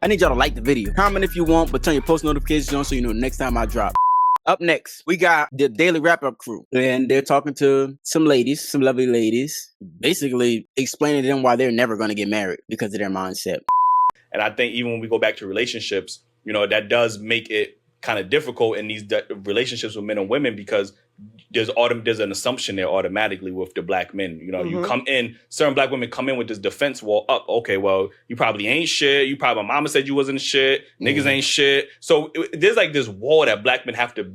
I need y'all to like the video. Comment if you want, but turn your post notifications on so you know the next time I drop. Up next, we got the Daily Wrap-Up crew, and they're talking to some ladies, some lovely ladies, basically explaining to them why they're never going to get married because of their mindset. And I think even when we go back to relationships, you know, that does make it kind of difficult in these relationships with men and women because there's an assumption there automatically with the black men. You know, you come in, certain black women come in with this defense wall up. Okay, well, you probably ain't shit. You probably, my mama said you wasn't shit. Niggas ain't shit. So there's like this wall that black men have to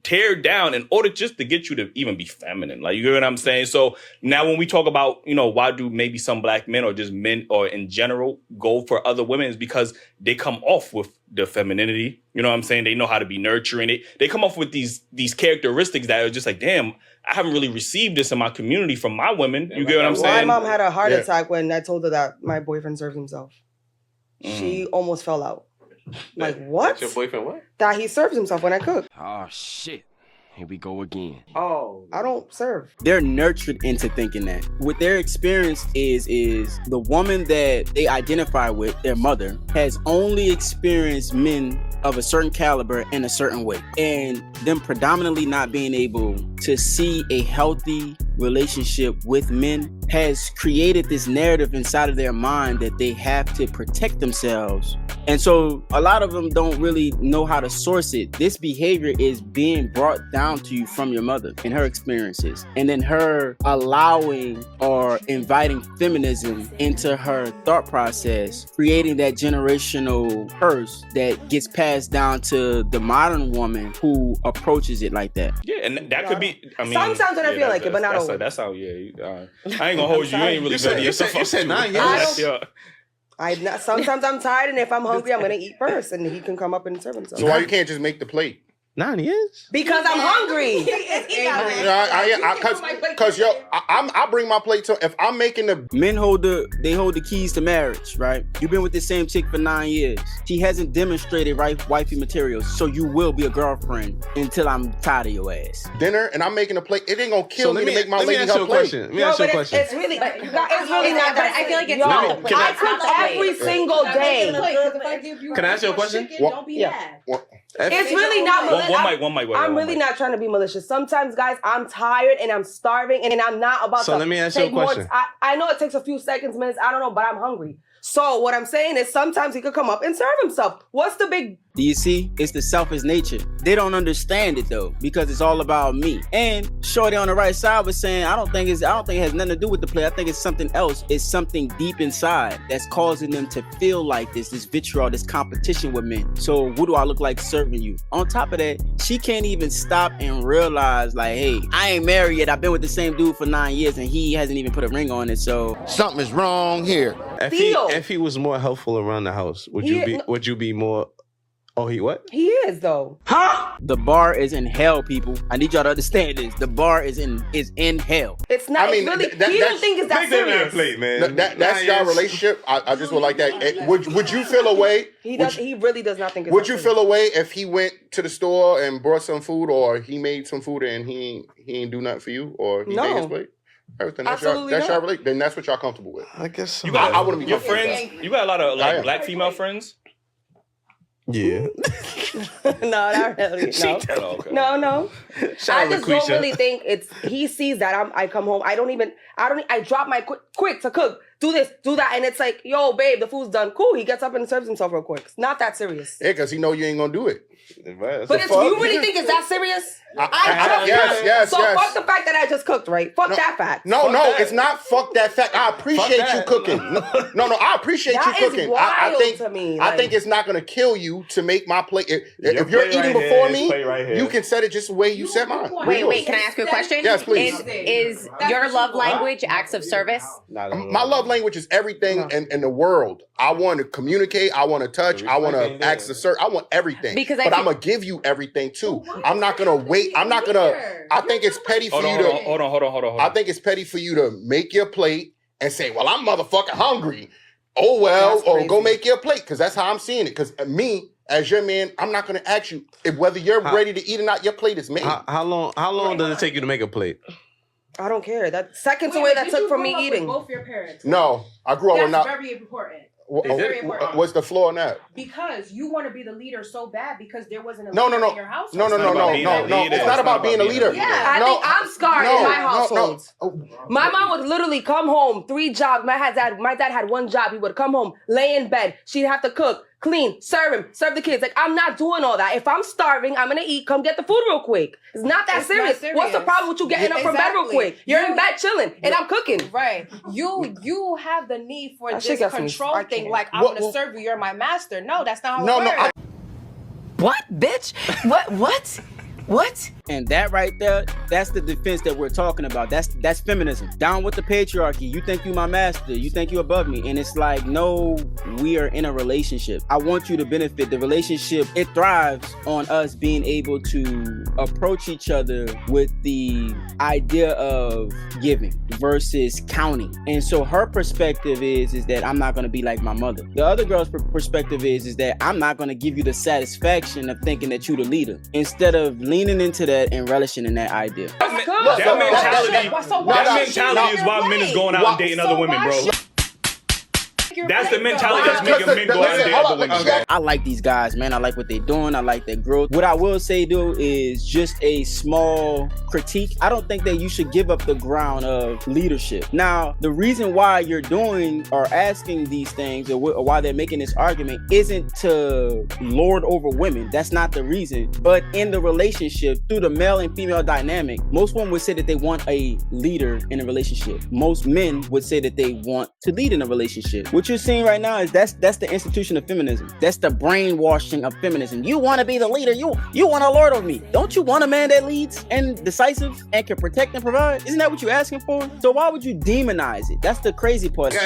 tear down in order just to get you to even be feminine. Like, you get what I'm saying? So now when we talk about, you know, why do maybe some black men or just men or in general go for other women is because they come off with the femininity. You know what I'm saying? They know how to be nurturing. They come off with these characteristics that are just like, damn, I haven't really received this in my community from my women. You get what I'm saying? My mom had a heart attack when I told her that my boyfriend serves himself. She almost fell out. Like, what? That's your boyfriend what? That he serves himself when I cook. Oh, shit. Here we go again. Oh. I don't serve. They're nurtured into thinking that. What their experience is the woman that they identify with, their mother, has only experienced men of a certain caliber in a certain way. And them predominantly not being able to see a healthy relationship with men has created this narrative inside of their mind that they have to protect themselves. And so a lot of them don't really know how to source it. This behavior is being brought down to you from your mother and her experiences. And then her allowing or inviting feminism into her thought process, creating that generational curse that gets passed down to the modern woman who approaches it like that. Yeah, and that could be, I mean. Sometimes when I feel like it, but not always. That's how, yeah. I ain't gonna hold you. You ain't really good. You said 9 years. Sometimes I'm tired, and if I'm hungry, I'm gonna eat first, and he can come up and serve himself. So why you can't just make the plate? 9 years? Because I'm hungry. Cause I bring my plate to. If I'm making the men hold the keys to marriage, right? You've been with the same chick for 9 years. She hasn't demonstrated wifey materials, so you will be a girlfriend until I'm tired of your ass. Dinner and I'm making a plate. It ain't gonna kill me to make my lady her plate. Let me ask you a question. It's really not that. I feel like it's not the plate. I cook every single day. Can I ask you a question? Don't be mad. It's really not malicious. One mic. I'm really not trying to be malicious. Sometimes, guys, I'm tired and I'm starving and I'm not about to. So let me ask you a question. I know it takes a few seconds, minutes. I don't know, but I'm hungry. So what I'm saying is sometimes he could come up and serve himself. What's the big... Do you see? It's the selfish nature. They don't understand it though, because it's all about me. And Shorty on the right side was saying, I don't think it has nothing to do with the play. I think it's something else. It's something deep inside that's causing them to feel like this vitriol, this competition with men. So what do I look like serving you? On top of that, she can't even stop and realize like, hey, I ain't married yet. I've been with the same dude for 9 years and he hasn't even put a ring on it. So something is wrong here. If he was more helpful around the house, would you be more? Oh, he what? He is though. Huh? The bar is in hell, people. I need y'all to understand this. The bar is in hell. It's not. I mean, really. You don't think it's that serious? Plate, man. That's your relationship. I just would like that. Would you feel a way? He really does not think. Would you feel a way if he went to the store and brought some food, or he made some food and he ain't do nothing for you, or he made his plate? Everything. That's your relationship. Then that's what y'all comfortable with. I guess so. I wouldn't be your friends. You got a lot of like black female friends. Yeah. No, not really. No. No. I just don't really think it's. He sees that I come home. I drop my quick to cook. Do this, do that, and it's like, yo, babe, the food's done. Cool. He gets up and serves himself real quick. It's not that serious. Yeah, because he know you ain't gonna do it. But you really think it's that serious? Yes. Fuck the fact that I just cooked, right? Fuck that fact. No, it's not fuck that fact. I appreciate you cooking. No, I appreciate you cooking. I think it's not gonna kill you to make my plate. If you're eating before me, you can set it just the way you set mine. Wait, can I ask you a question? Yes, please. Is your love language acts of service? My love language is everything in the world. I want to communicate. I want to touch. I want to ask to serve. I want everything. But I'm gonna give you everything too. I'm not gonna wait. I'm not gonna. I think it's petty for you to. Hold on. I think it's petty for you to make your plate and say, "Well, I'm motherfucking hungry." Oh well, or go make your plate, because that's how I'm seeing it. Because me, as your man, I'm not gonna ask you if whether you're ready to eat or not. Your plate is made. How long does it take you to make a plate? I don't care. That seconds away that took from me eating. Both your parents. No, I grew up with not. That's very important. What's the flaw in that? Because you want to be the leader so bad because there wasn't a leader in your household. No. It's not about being a leader. Yeah, I think I'm scarred in my household. My mom would literally come home, 3 jobs. My dad had 1 job. He would come home, lay in bed. She'd have to cook, clean, serve the kids. Like, I'm not doing all that. If I'm starving, I'm going to eat. Come get the food real quick. It's not that serious. What's the problem with you getting up from bed real quick? You're in bed chilling, and I'm cooking. Right. You have the need for this control thing. Like, I'm going to serve you. You're my master. No, that's not how it works. What, bitch? What? And that right there, that's the defense that we're talking about. That's feminism. Down with the patriarchy. You think you my master. You think you above me. And it's like, no, we are in a relationship. I want you to benefit. The relationship, it thrives on us being able to approach each other with the idea of giving versus counting. And so her perspective is that I'm not going to be like my mother. The other girl's perspective is that I'm not going to give you the satisfaction of thinking that you the leader. Instead of leaning into that and relishing in that idea. That mentality is why men is going out and dating other women, bro. That's the mentality that's making men go out and date other women. Okay. I like these guys, man. I like what they're doing. I like their growth. What I will say, though, is just a small critique. I don't think that you should give up the ground of leadership. Now, the reason why you're doing or asking these things or why they're making this argument isn't to lord over women. That's not the reason. But in the relationship, through the male and female dynamic, most women would say that they want a leader in a relationship. Most men would say that they want to lead in a relationship. What you're seeing right now is that's the institution of feminism. That's the brainwashing of feminism. You want to be the leader. You want to lord over me. Don't you want a man that leads and decisive and can protect and provide? Isn't that what you're asking for? So why would you demonize it? That's the crazy part. And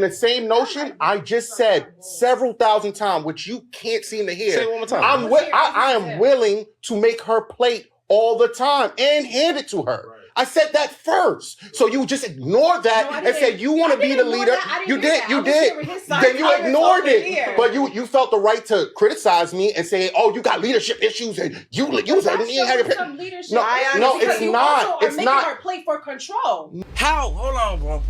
the same notion I just said several thousand times, which you can't seem to hear. Say it one more time. I am willing to make her plate all the time and hand it to her. I said that first. So you just ignored that and said you want to be the leader. You did. Then you ignored it. But you felt the right to criticize me and say, oh, you got leadership issues and you some leadership. No, it's not. It's not. Her play for control. How? Hold on, bro.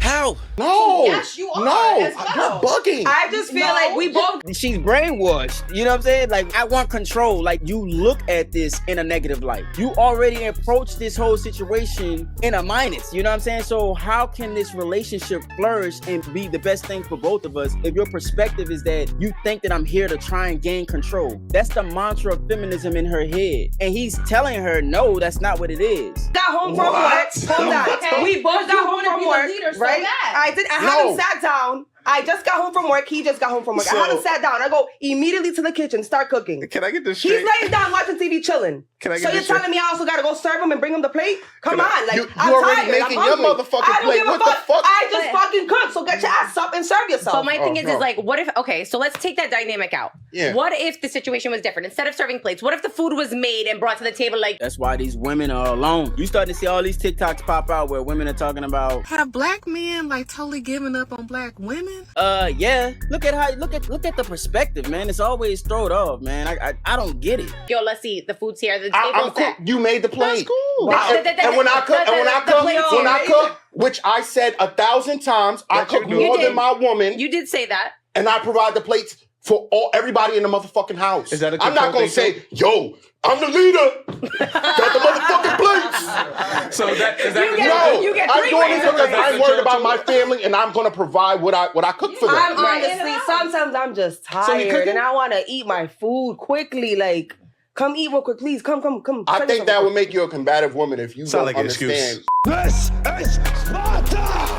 How? No. Yes, you are. No, as well. you're bugging. I just feel like we both. She's brainwashed. You know what I'm saying? Like, I want control. Like, you look at this in a negative light. You already approach this whole situation in a minus. You know what I'm saying? So how can this relationship flourish and be the best thing for both of us if your perspective is that you think that I'm here to try and gain control? That's the mantra of feminism in her head. And he's telling her, no, that's not what it is. Got home from work. Hold on. Okay. We both got home from work. Right? I haven't sat down. I just got home from work. He just got home from work. I haven't sat down. I go immediately to the kitchen, start cooking. Can I get this straight? He's laying down watching TV, chilling. So you're telling me I also gotta go serve him and bring him the plate? Come on, like, you I'm already tired. making your motherfucking I don't plate. give a What the fuck. fuck? I just fucking cook. So get your ass up and serve yourself. But my thing is like, what if? Okay, so let's take that dynamic out. Yeah. What if the situation was different? Instead of serving plates, what if the food was made and brought to the table? Like, that's why these women are alone. You starting to see all these TikToks pop out where women are talking about, have black men like totally given up on black women? Yeah. Look at the perspective, man. It's always thrown off, man. I don't get it. yo, let's see, the food's here. The I'm table's cool. set. You made the plate. That's cool. And when I cook, which I said 1,000 times, I cook more than my woman. You did say that. And I provide the plates for everybody in the motherfucking house. Is that a I'm not gonna say, yo, I'm the leader. Got the motherfucking plates. So I'm doing this because I'm worried about my family and I'm gonna provide what I cook for them. I'm honestly, sometimes I'm just tired and I want to eat my food quickly. Like, come eat real quick, please. Come. I think that would make you a combative woman if you don't understand. This is Sparta!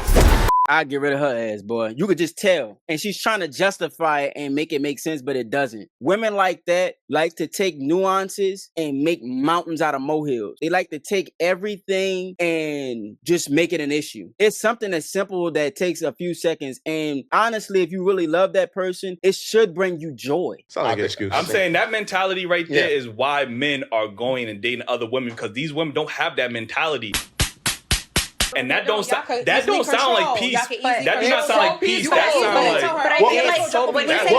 I'd get rid of her ass, boy. You could just tell. And she's trying to justify it and make it make sense, but it doesn't. Women like that like to take nuances and make mountains out of molehills. They like to take everything and just make it an issue. It's something that's simple that takes a few seconds. And honestly, if you really love that person, it should bring you joy. Sound like an excuse. I'm saying that mentality right there is why men are going and dating other women, because these women don't have that mentality. And that don't sound like peace. That does not sound like peace. That sounds like. But I feel like when you say,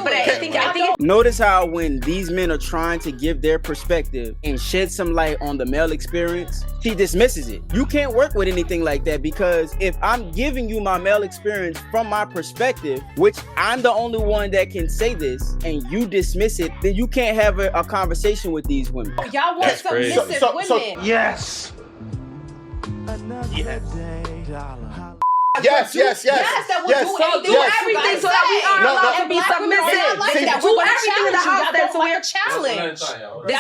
but I think. Notice how when these men are trying to give their perspective and shed some light on the male experience, she dismisses it. You can't work with anything like that, because if I'm giving you my male experience from my perspective, which I'm the only one that can say this, and you dismiss it, then you can't have a conversation with these women. Y'all want submissive women. Yes. Yes. That will do everything so that we are allowed to be submissive. Do everything in the house that so we're challenged. The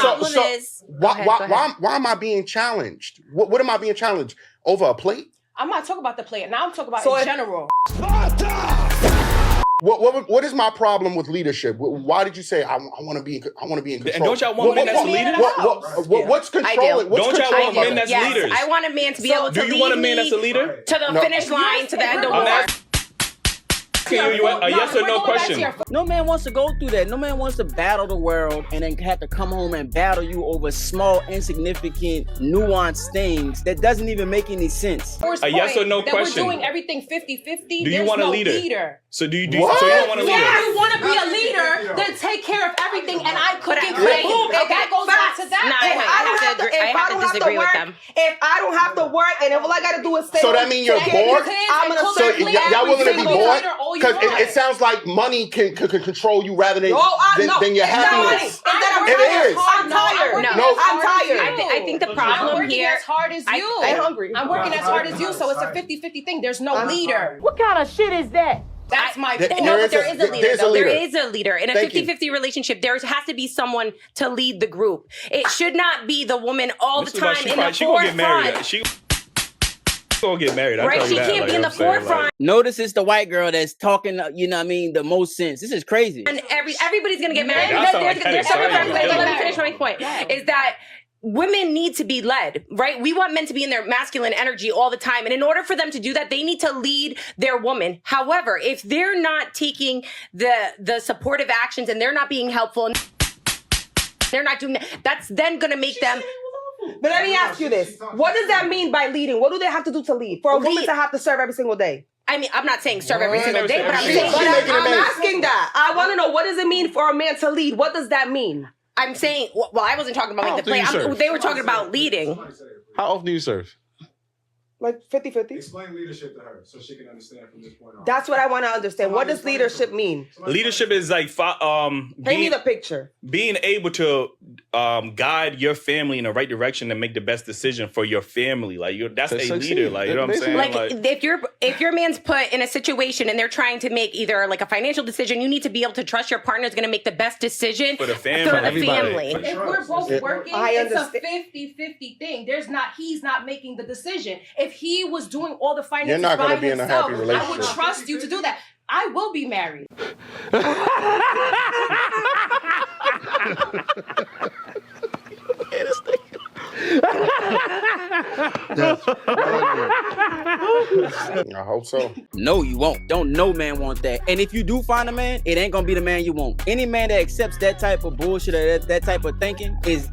problem is why am I being challenged? What am I being challenged over? A plate? I'm not talking about the plate. Now I'm talking about in general. What is my problem with leadership? Why did you say I want to be in control? And don't y'all want men that's leaders? What's controlling? Don't y'all want men that's leaders? I want a man to be able to lead. Do you want a man that's a leader? To the finish line, to the end of the war. asking you a yes or no question. No man wants to go through that. No man wants to battle the world and then have to come home and battle you over small, insignificant, nuanced things that doesn't even make any sense. A yes or no question. We're doing everything 50-50. Do you want a leader? So do you so you don't want a leader? Yeah, you want to be a leader, then take care of everything, and I cook and clean. Boom, and that goes back to that. I have to disagree with them. If I don't have to work, and if all I got to do is stay, so that means you're bored. I'm gonna so y'all willing to be bored? Because it sounds like money can control you rather than your happiness. It is. I'm tired. No, I'm tired. I think the problem here. I'm working as hard as you. I'm hungry. I'm working as hard as you, so it's a 50-50 thing. There's no leader. What kind of shit is that? That's my point. No, but there is a leader. There is a leader. In a 50-50 relationship, there has to be someone to lead the group. It should not be the woman all the time in the forefront. She gonna get married. Right? She can't be in the forefront. Notice it's the white girl that's talking, you know what I mean, the most sense. This is crazy. And everybody's going to get married. Let me finish my point. Is that women need to be led, right? We want men to be in their masculine energy all the time. And in order for them to do that, they need to lead their woman. However, if they're not taking the supportive actions and they're not being helpful, and they're not doing that, that's then going to make them... But let me ask you this. What does that mean by leading? What do they have to do to lead? For a woman to have to serve every single day? I mean, I'm not saying serve every single day, but I'm asking that. I want to know, what does it mean for a man to lead? What does that mean? I'm saying, well, I wasn't talking about like the play. They were talking about leading. How often do you serve? Like 50-50. Explain leadership to her so she can understand from this point on. That's what I want to understand. What does leadership mean? Leadership is like paint me the picture. Being able to guide your family in the right direction and make the best decision for your family. Like that's a leader. Like you know what I'm saying? Like if your man's put in a situation and they're trying to make either like a financial decision, you need to be able to trust your partner is going to make the best decision for the family. If we're both working, it's a 50-50 thing. He's not making the decision. If he was doing all the finances by himself, I would trust you to do that. I will be married. I hope so. No, you won't. Don't no man want that. And if you do find a man, it ain't gonna be the man you want. Any man that accepts that type of bullshit or that type of thinking he's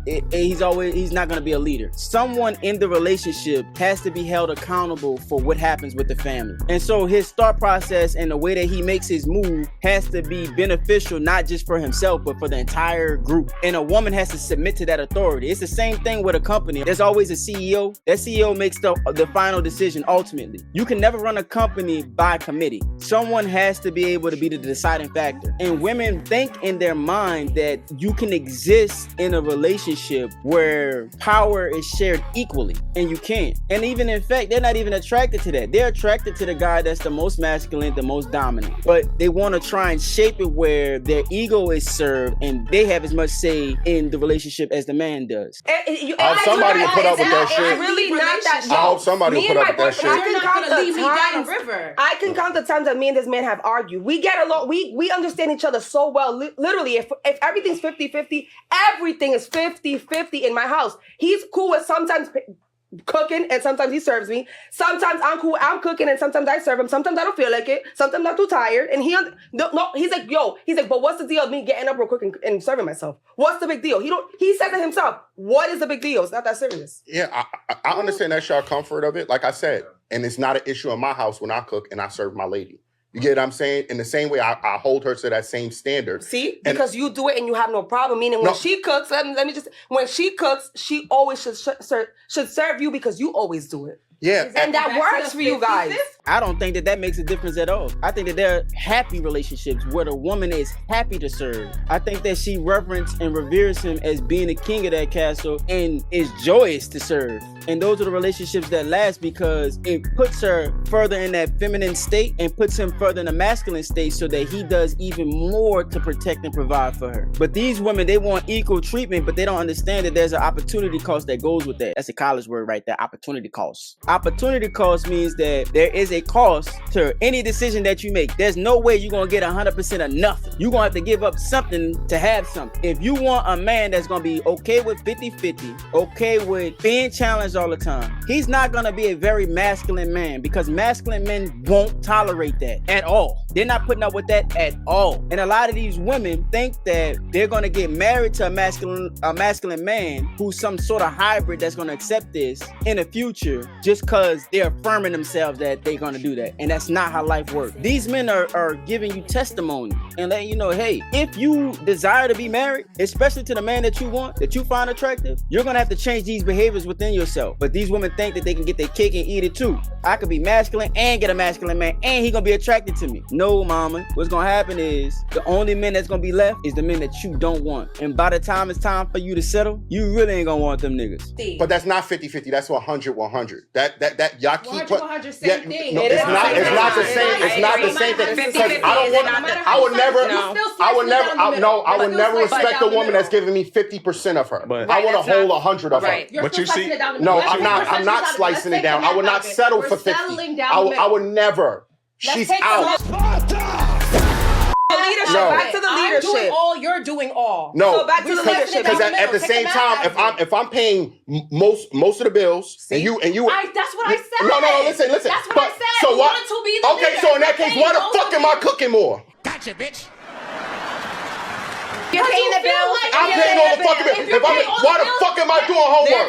not gonna be a leader. Someone in the relationship has to be held accountable for what happens with the family. And so his thought process and the way that he makes his move has to be beneficial, not just for himself, but for the entire group. And a woman has to submit to that authority. It's the same thing with a company. There's always a CEO. That CEO makes the final decision ultimately. You can never run a company by committee. Someone has to be able to be the deciding factor. And women think in their mind that you can exist in a relationship where power is shared equally, and you can't. And even in fact, they're not even attracted to that. They're attracted to the guy that's the most masculine, the most dominant. But they want to try and shape it where their ego is served and they have as much say in the relationship as the man does. Somebody will put up with that shit. Really not that. I hope somebody will put up with that shit. I can count the times that me and this man have argued. We get along. We understand each other so well. Literally, if everything's 50-50, everything is 50-50 in my house. He's cool with sometimes cooking and sometimes he serves me. Sometimes I'm cooking and sometimes I serve him. Sometimes I don't feel like it. Sometimes I'm too tired. And he's like, but what's the deal of me getting up real quick and serving myself? What's the big deal? He says it himself. What is the big deal? It's not that serious. Yeah, I understand that's your comfort of it, like I said. And it's not an issue in my house when I cook and I serve my lady. You get what I'm saying? In the same way, I hold her to that same standard. See? Because you do it and you have no problem. Meaning when she cooks, when she cooks, she always should serve you because you always do it. Yeah. And that works for you guys. I don't think that makes a difference at all. I think that there are happy relationships where the woman is happy to serve. I think that she reverences and reveres him as being the king of that castle and is joyous to serve. And those are the relationships that last because it puts her further in that feminine state and puts him further in a masculine state so that he does even more to protect and provide for her. But these women, they want equal treatment, but they don't understand that there's an opportunity cost that goes with that. That's a college word right there, opportunity cost. Opportunity cost means that there is a cost to any decision that you make. There's no way you're going to get 100% of nothing. You're going to have to give up something to have something. If you want a man that's going to be okay with 50-50, okay with being challenged all the time, he's not going to be a very masculine man because masculine men won't tolerate that at all. They're not putting up with that at all. And a lot of these women think that they're going to get married to a masculine man who's some sort of hybrid that's going to accept this in the future just because they're affirming themselves that they're going to do that. And that's not how life works. These men are giving you testimony and letting you know, hey, if you desire to be married, especially to the man that you want, that you find attractive, you're going to have to change these behaviors within yourself. But these women think that they can get their cake and eat it too. I could be masculine and get a masculine man and he going to be attracted to me. No, mama. What's going to happen is the only men that's going to be left is the men that you don't want. And by the time it's time for you to settle, you really ain't going to want them niggas. But that's not 50-50. That's 100-100. That y'all keep... 100 same thing. No, it's not the same. It's not the same thing. Because I would never respect a woman that's giving me 50% of her. I want a whole 100 of her. But you see, no, I'm not slicing it down. I would not settle for 50. I would never. She's out. Leadership. No. Back to the leadership. I'm doing all, you're doing all. No, so back to the leadership. Because at the same time, if I'm paying most of the bills, and you, that's what I said. No, listen. That's what I said. So you what? wanted to be the okay, leader. so in that case, why the fuck am I cooking more? Gotcha, bitch. You're paying the bills. I'm paying all the fucking bills. Why the fuck am I doing homework?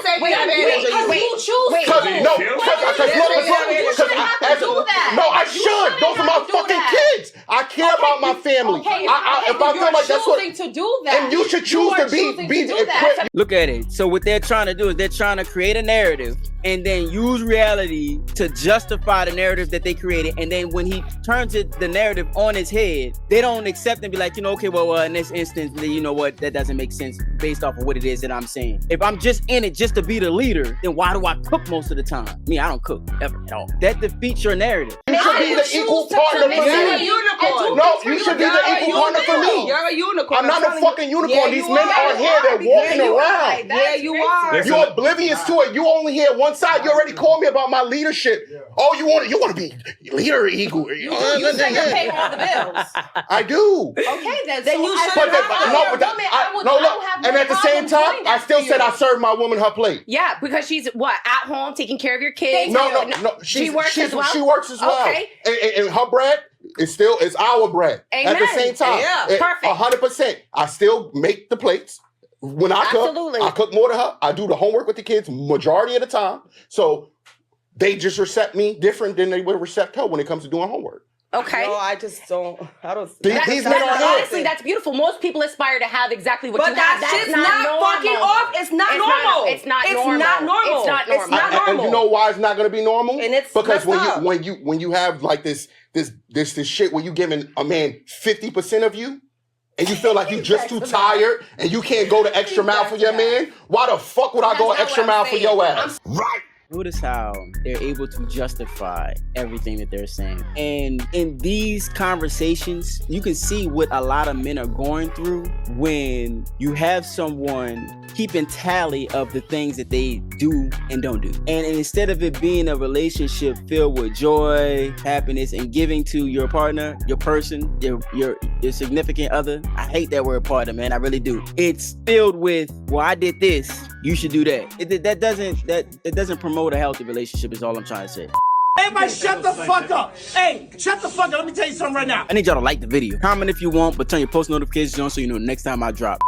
No, I should. Those are my fucking kids. I care about my family. If I feel like that's what, to do that, and you should choose to be equipped. Look at it. So what they're trying to do is they're trying to create a narrative and then use reality to justify the narrative that they created. And then when he turns the narrative on his head, they don't accept and be like, okay, well, in this instance, you know what, that doesn't make sense based off of what it is that I'm saying. If I'm just in it just to be the leader, then why do I cook most of the time? I don't cook ever at all. That defeats your narrative. You should be the equal partner for me. No, you should be the equal partner for me. You're a unicorn. I'm not a fucking unicorn. These men are here. They're walking around. Yeah, you are. You're oblivious to it. You only hear one side. You already called me about my leadership. Oh, you want to be leader equal? You say you're paying all the bills. I do. Okay, then you should. And at the same time, I still said I serve my woman her plate. Yeah, because she's what, at home taking care of your kids. No. She works as well. She works as well. Okay. And her bread is our bread. Amen. At the same time. Yeah, perfect. 100%. I still make the plates. When I cook, I cook more than her. I do the homework with the kids majority of the time. So they just accept me different than they would accept her when it comes to doing homework. Okay. No, I just don't. I don't. These men are honestly, that's beautiful. Most people aspire to have exactly what you have. But that shit's not fucking off. It's not normal. It's not normal. It's not normal. And you know why it's not going to be normal? And it's because when you have like this shit where you giving a man 50% of you. And you feel like you're just too tired and you can't go the extra mile for your man? Why the fuck would I go an extra mile for your ass? Right. Notice how they're able to justify everything that they're saying. And in these conversations, you can see what a lot of men are going through when you have someone keeping tally of the things that they do and don't do. And instead of it being a relationship filled with joy, happiness, and giving to your partner, your person, your your significant other, I hate that word partner, man. I really do. It's filled with, well, I did this, you should do that. It doesn't promote a healthy relationship is all I'm trying to say. Everybody shut the fuck up. Hey, shut the fuck up. Let me tell you something right now. I need y'all to like the video. Comment if you want, but turn your post notifications on so you know next time I drop.